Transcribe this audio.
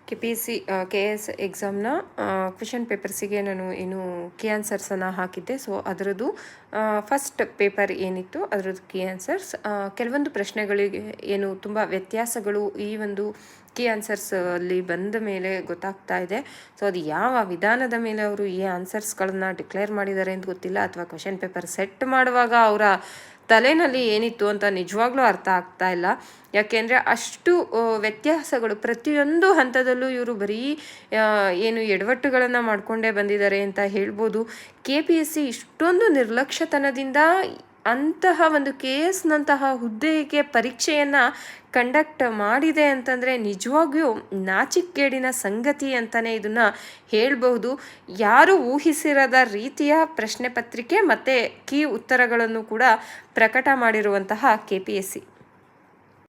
KPSC KS ಎಕ್ಸಾಮ್ನ question ಪೇಪರ್ಸಿಗೆ ನಾನು ಏನು key ಆನ್ಸರ್ಸನ್ನು ಹಾಕಿದ್ದೆ. ಸೊ ಅದರದ್ದು ಫಸ್ಟ್ ಪೇಪರ್ ಏನಿತ್ತು ಅದರದ್ದು ಕೀ ಆನ್ಸರ್ಸ್, ಕೆಲವೊಂದು ಪ್ರಶ್ನೆಗಳಿಗೆ ಏನು ತುಂಬ ವ್ಯತ್ಯಾಸಗಳು ಈ ಒಂದು ಕೀ ಆನ್ಸರ್ಸ್ ಅಲ್ಲಿ ಬಂದ ಮೇಲೆ ಗೊತ್ತಾಗ್ತಾ ಇದೆ. ಸೊ ಅದು ಯಾವ ವಿಧಾನದ ಮೇಲೆ ಅವರು ಈ ಆನ್ಸರ್ಸ್ಗಳನ್ನು ಡಿಕ್ಲೇರ್ ಮಾಡಿದ್ದಾರೆ ಅಂತ ಗೊತ್ತಿಲ್ಲ, ಅಥವಾ ಕ್ವೆಶನ್ ಪೇಪರ್ ಸೆಟ್ ಮಾಡುವಾಗ ಅವರ ತಲೆನಲ್ಲಿ ಏನಿತ್ತು ಅಂತ ನಿಜವಾಗ್ಲೂ ಅರ್ಥ ಆಗ್ತಾ ಇಲ್ಲ. ಯಾಕೆಂದರೆ ಅಷ್ಟು ವ್ಯತ್ಯಾಸಗಳು ಪ್ರತಿಯೊಂದು ಹಂತದಲ್ಲೂ ಇವರು ಬರೀ ಏನು ಎಡವಟ್ಟುಗಳನ್ನು ಮಾಡಿಕೊಂಡೇ ಬಂದಿದ್ದಾರೆ ಅಂತ ಹೇಳ್ಬೋದು. KPSC ಇಷ್ಟೊಂದು ನಿರ್ಲಕ್ಷ್ಯತನದಿಂದ ಅಂತಹ ಒಂದು KS-ನಂತಹ ಹುದ್ದೆಗೆ ಪರೀಕ್ಷೆಯನ್ನು ಕಂಡಕ್ಟ್ ಮಾಡಿದೆ ಅಂತಂದರೆ ನಿಜವಾಗಿಯೂ ನಾಚಿಕೆಗೇಡಿನ ಸಂಗತಿ ಅಂತಲೇ ಇದನ್ನು ಹೇಳ್ಬಹುದು. ಯಾರು ಊಹಿಸಿರದ ರೀತಿಯ ಪ್ರಶ್ನೆ ಪತ್ರಿಕೆ ಮತ್ತು ಕೀ ಉತ್ತರಗಳನ್ನು ಕೂಡ ಪ್ರಕಟ ಮಾಡಿರುವಂತಹ KPSC.